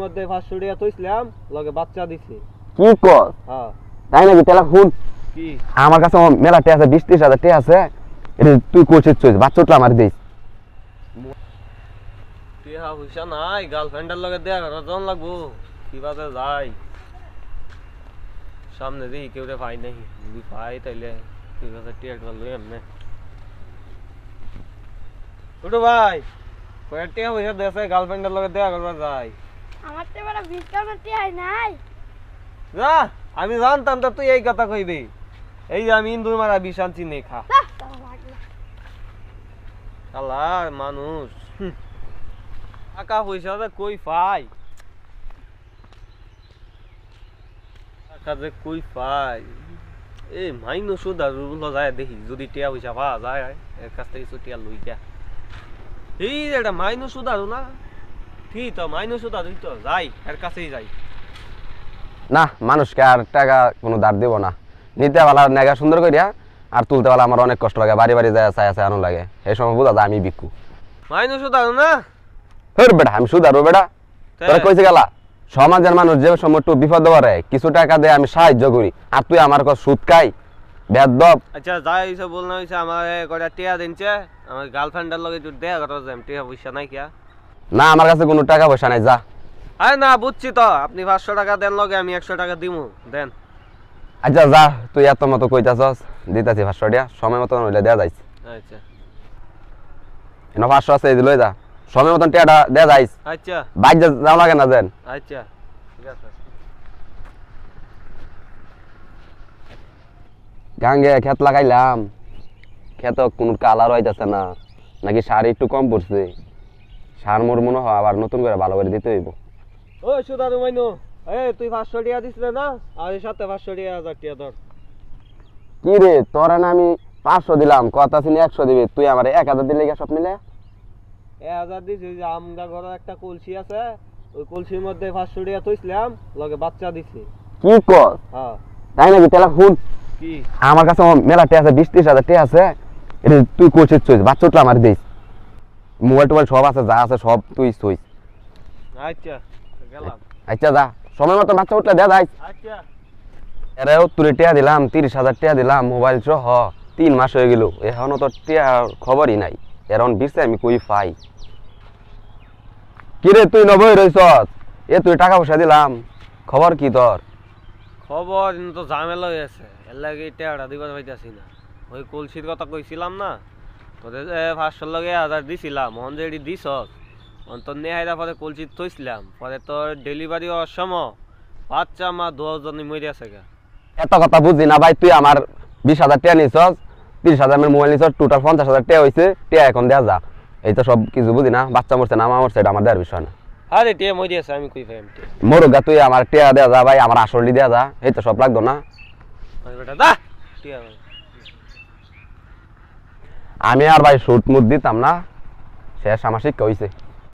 মধ্যে 500 টাকা তুইছিলাম লগে বাচ্চা দিছে। কি কর? হ্যাঁ তাই নাকি? তাহলে শুন, কি আমার কাছে মেলা টে আছে, 20-30 হাজার টে আছে। এটা তুই কোচিস চইস, বাচ্চা উঠলে আমার দিস। টিয়া পয়সা নাই, গার্লফ্রেন্ডের লগে দেখা করা জন লাগবো, কিভাবে যাই সামনে দেখি কেউ পাই নাই, যদি পাই তাইলে 3000 টাকা লই এমনে। ছোটো ভাই কয়েক টাকা পয়সা দেশে গার্লফ্রেন্ডের লগে দেখা করবা যাই। আমার তো বড় 20 টাকা টিয়াই নাই। যা, আমি জানতাম তো তুই এই কথা কইবি। এই যে আমি ইন্দুর মারা বিশান চিনি খা। আল্লাহ মানুষ টাকা পয়সা যে কই পাই, টাকা যে কই পাই। এই মাইনো সুদা রুল যায় দেখি, যদি টিয়া পয়সা পাওয়া যায় এর কাছ থেকে কিছু টিয়া লই গিয়া। এই এটা মাইনো সুদারু না, ঠিক তো মাইনো সুদারু তো যাই, এর কাছেই যাই। না, মানুষকে আর টাকা কোনো ধার দিব না। নিতে পালা নেগা সুন্দর করিয়া, আর তুলতে পালা আমার অনেক কষ্ট লাগে। বাড়ি বাড়ি যায় চাই আছে আনো লাগে, এই সময় বোঝা যায় আমি বিকু। মাইনো সুদারু না? হর বেটা, আমি সুদারু বেটা? তোরা কইছে গেলা সমাজের মানুষ যে সময় একটু বিপদ পড়ে কিছু টাকা দিয়ে আমি সাহায্য করি, আর তুই আমার কাছে সুদ খাই বেদব। আচ্ছা যাই হইছে বল না হইছে, আমার কয়টা টিয়া দিনছে, আমার গার্লফ্রেন্ডের লগে একটু দেখা করতে যাই, টিয়া পয়সা নাই কিয়া? না, আমার কাছে কোনো টাকা পয়সা নাই, যা। আরে না বুঝছি তো, আপনি 500 টাকা দেন লগে, আমি 100 টাকা দিমু, দেন। আচ্ছা যা, তুই এত মতো কইতাছস, দিতাছি 500 টাকা, সময় মতন হইলে দেয়া যাইস। আচ্ছা এনে 500 আছে, এই লই যা, সময় মতন টাকাটা দেয়া যাইস। আচ্ছা বাইক যাও লাগে না যেন। আচ্ছা ঠিক আছে। গাঙ্গে ক্ষেত লাগাইলাম, ক্ষেত কোনো কালার হইতাছে না, নাকি সার একটু কম পড়ছে। সার মোর মনে হয় আবার নতুন করে ভালো করে দিতে হইব। ও সুদারু মাইনো, এই তুই 500 টাকা দিছিলে না, আর এর সাথে 500 টাকা 1000 টাকা ধর। কি রে, তোরা না আমি 500 দিলাম, কথা ছিল 100 দিবি, তুই আমার 1000 দিলে সব মিলে? 1000 দিছি, ওই যে আমগা ঘরে একটা কলসি আছে, ওই কলসির মধ্যে 500 টাকা তুইছিলাম লগে বাচ্চা দিছে। কি কর? হ্যাঁ তাই নাকি? তাহলে শুন, কি আমার কাছে মেলা টে আছে, 20-30 হাজার টে আছে। এটা তুই কোচিস চইস, বাচ্চা উঠলে আমার দিস। মোবাইল টোবাইল সব আছে, যা আছে সব তুই চইস। আচ্ছা গেলাম। আচ্ছা যা, সময় মতো বাচ্চা উঠলে দেয়া যাইস। আচ্ছা এরে 70 টাকা দিলাম, 30,000 টাকা দিলাম, মোবাইল সহ 3 মাস হয়ে গেল, এখনো তো টাকা খবরই নাই। এখন বিরছে আমি কই পাই? কিরে তুই নবই রইছস, এ তুই টাকা পয়সা দিলাম, খবর কি তোর? খবর তো ঝামেলা হয়ে আছে, এর লাগে টাকাটা দিবার পাইতাছি না। ওই কলসির কথা কইছিলাম না তোদের, 500 লগে 1000 দিছিলাম, মন যে দিছস অন্তর নেহাইরা পরে কলসি থইছিলাম, পরে তোর ডেলিভারি হওয়ার সময় বাচ্চা মা 10 জনই মরে আছে গা। এত কথা বুঝি না ভাই, তুই আমার 20,000 টাকা নিছস, 30,000 এর মোবাইল নিছস, টোটাল 50,000 টাকা হইছে, টাকা এখন দেয়া যা। এই তো সব কিছু বুঝি না, বাচ্চা মরছে না মা মরছে এটা আমার দেওয়ার বিষয় না। আরে টিয়া মরে আছে, আমি কই পাইম টিয়া? মরুক গা, তুই আমার টাকা দেয়া যা ভাই, আমার আসলি দেয়া যা, এই তো সব লাগতো না। বেটা দা টিয়া। আমি আর ভাই সুট মুট দিতাম না, শেষ আমার শিক্ষা হইছে।